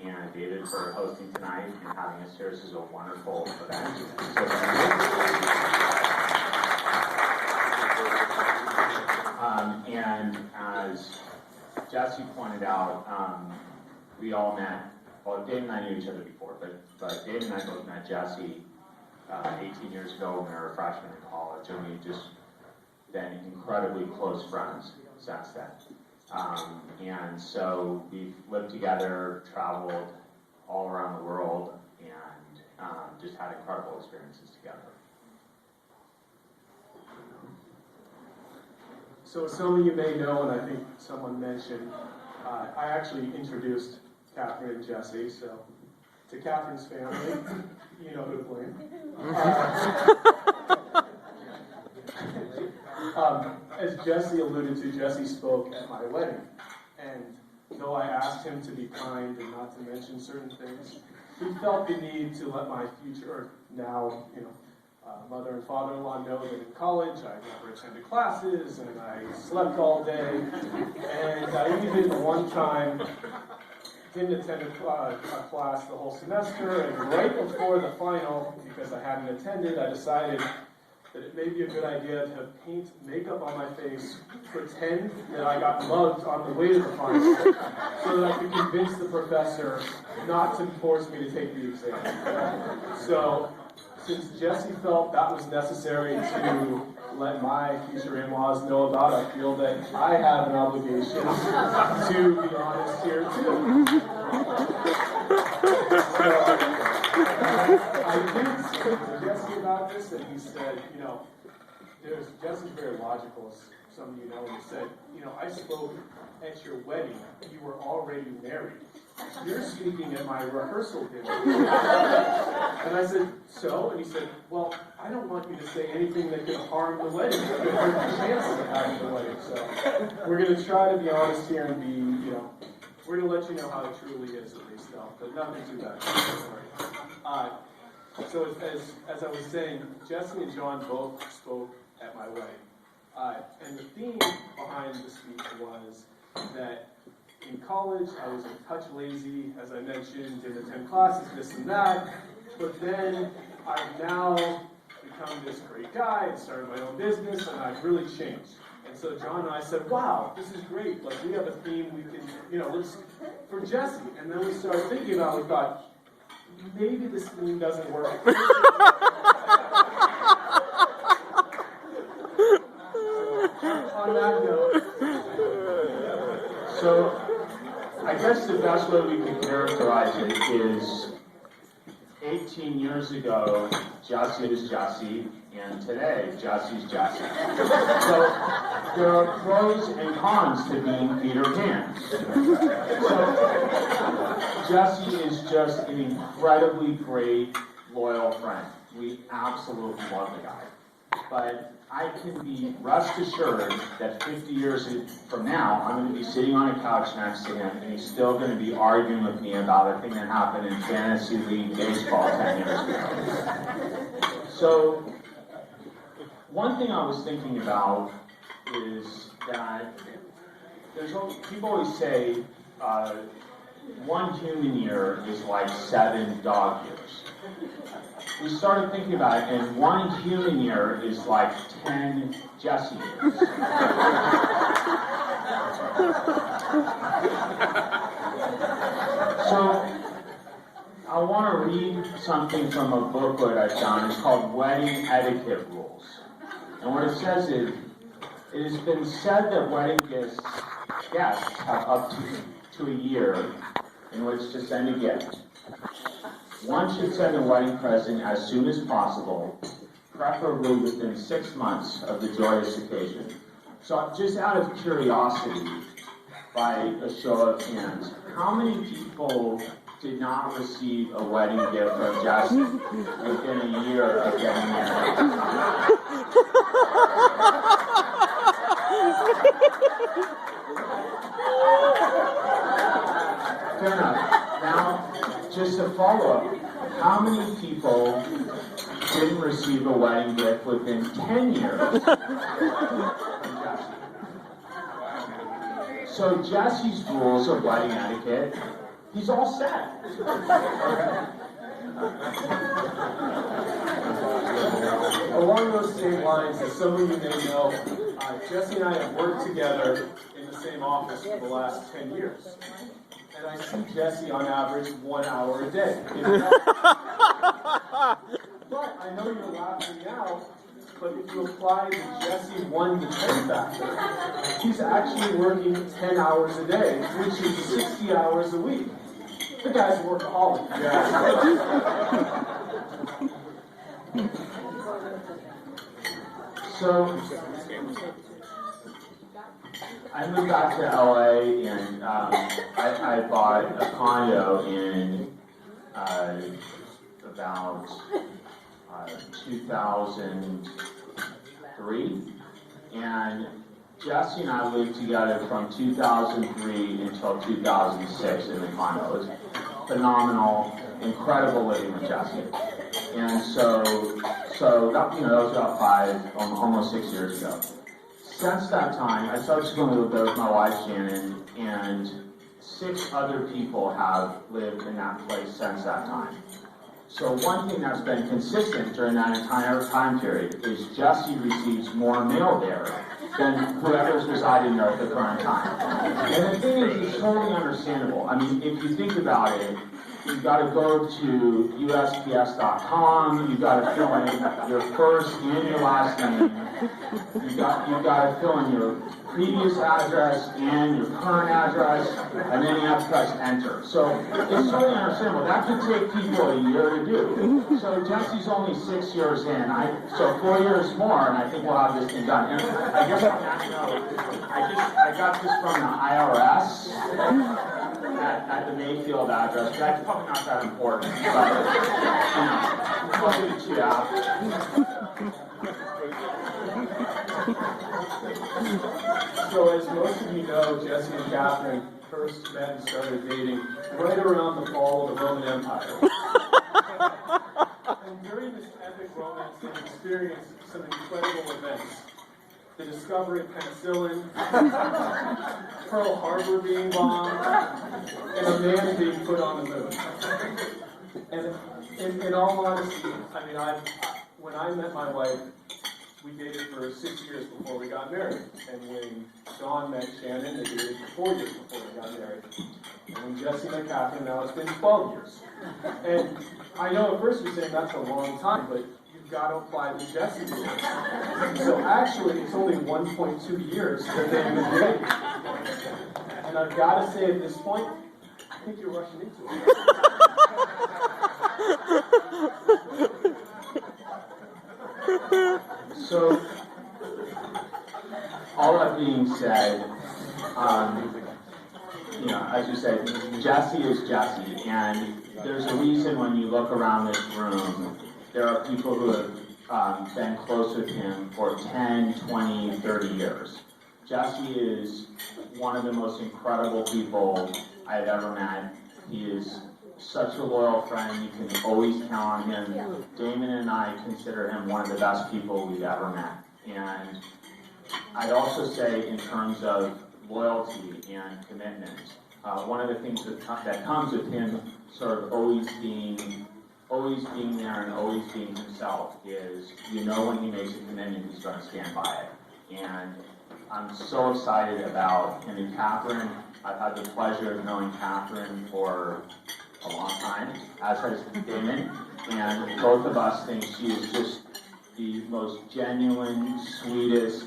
and David for hosting tonight and having us here. This is a wonderful event. And as Jesse pointed out, we all met, well, David and I knew each other before, but David and I both met Jesse 18 years ago when we were freshmen in college, and we've just been incredibly close friends since then. And so we've lived together, traveled all around the world, and just had incredible experiences together. So some of you may know, and I think someone mentioned, I actually introduced Katherine and Jesse, so to Katherine's family, you know who to blame. As Jesse alluded to, Jesse spoke at my wedding, and though I asked him to be kind and not to mention certain things, he felt the need to let my future, or now, mother and father-in-law know that in college I never attended classes and I slept all day, and I even one time didn't attend a class the whole semester, and right before the final, because I hadn't attended, I decided that it may be a good idea to paint makeup on my face, pretend that I got mugged on the way to the final, so that I could convince the professor not to force me to take the exam. So, since Jesse felt that was necessary to let my future in-laws know about, I feel that I have an obligation to be honest here too. I did speak to Jesse about this, and he said, Jesse's very logical, as some of you know, and he said, I spoke at your wedding, you were already married. You're speaking at my rehearsal dinner. And I said, so? And he said, well, I don't want you to say anything that could harm the wedding, that could hurt the chances of having the wedding. So we're going to try to be honest here and be, we're going to let you know how it truly is at least, though, but nothing too bad. So as I was saying, Jesse and John both spoke at my wedding. And the theme behind the speech was that in college, I was a touch lazy, as I mentioned, didn't attend classes, this and that, but then I've now become this great guy and started my own business, and I've really changed. And so John and I said, wow, this is great, like we have a theme we can, let's, for Jesse. And then we started thinking about it, we thought, maybe this theme doesn't work. So, on that note, So, I guess the best way we can characterize it is 18 years ago, Jesse was Jesse, and today, Jesse's Jesse. So, there are pros and cons to being Peter Pan. So, Jesse is just an incredibly great, loyal friend. We absolutely love the guy. But I can be rest assured that 50 years from now, I'm going to be sitting on a couch next to him, and he's still going to be arguing with me about a thing that happened in fantasy league baseball 10 years ago. So, one thing I was thinking about is that people always say 1 human year is like 7 dog years. We started thinking about it, and 1 human year is like 10 Jesse years. So, I want to read something from a booklet I found. It's called Wedding Etiquette Rules. And what it says is, it has been said that wedding guests have up to a year in which to send a gift. One should send a wedding present as soon as possible, preferably within 6 months of the joyous occasion. So just out of curiosity, by a show of hands, how many people did not receive a wedding gift from Jesse within a year of getting married? Fair enough. Now, just a follow-up. How many people didn't receive a wedding gift within 10 years from Jesse? So Jesse's rules of wedding etiquette He's all set. Along those same lines, as some of you may know, Jesse and I have worked together in the same office for the last 10 years. And I see Jesse on average 1 hour a day. But I know you're laughing now, but if you apply the Jesse 1 to 10 factor, he's actually working 10 hours a day, which is 60 hours a week. The guy's a workaholic. Yeah. So, I moved back to LA and I bought a condo in about 2003, and Jesse and I lived together from 2003 until 2006 in the condo. It was phenomenal, incredible living with Jesse. And so that, that was about almost 6 years ago. Since that time, I started to live there with my wife, Shannon, and 6 other people have lived in that place since that time. So one thing that's been consistent during that entire time period is Jesse receives more mail there than whoever's residing there at the current time. And the thing is, it's totally understandable. I mean, if you think about it, you've got to go to USPS.com, you've got to fill in your first and your last name, you've got to fill in your previous address and your current address, and then you have to press enter. So it's totally understandable. That could take people a year to do. So Jesse's only 6 years in. So 4 years more, and I think we'll have this thing done. And I guess on that note, I got this from the IRS. At the Mayfield address, but that's probably not that important. But, I'll give it to you out. So as most of you know, Jesse and Katherine first met and started dating right around the fall of the Roman Empire. And during this epic romance, they experienced some incredible events. The discovery of penicillin, Pearl Harbor being bombed, and a man being put on the moon. And in all honesty, I mean, when I met my wife, we dated for 6 years before we got married. And when Dawn met Shannon, they dated for 4 years before they got married. And when Jesse met Katherine, now it's been 12 years. And I know at first you're saying that's a long time, but you've got to apply the Jesse rule. So actually, it's only 1.2 years that they've been dating. And I've got to say at this point, I think you're rushing into it. So, all that being said, as you said, Jesse is Jesse, and there's a reason when you look around this room, there are people who have been close with him for 10, 20, 30 years. Jesse is one of the most incredible people I've ever met. He is such a loyal friend. You can always count on him. Damon and I consider him one of the best people we've ever met. And I'd also say in terms of loyalty and commitment, one of the things that comes with him sort of always being there and always being himself is, when he makes a commitment, he's going to stand by it. And I'm so excited about him and Katherine. I've had the pleasure of knowing Katherine for a long time, as has Damon, and both of us think she is just the most genuine, sweetest,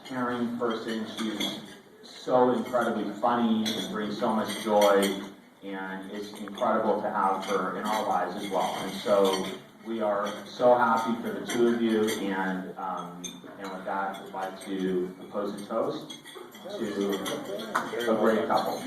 caring person. She's so incredibly funny and brings so much joy, and it's incredible to have her in our lives as well. And so we are so happy for the two of you, and with that, I'd like to propose a toast to a great couple.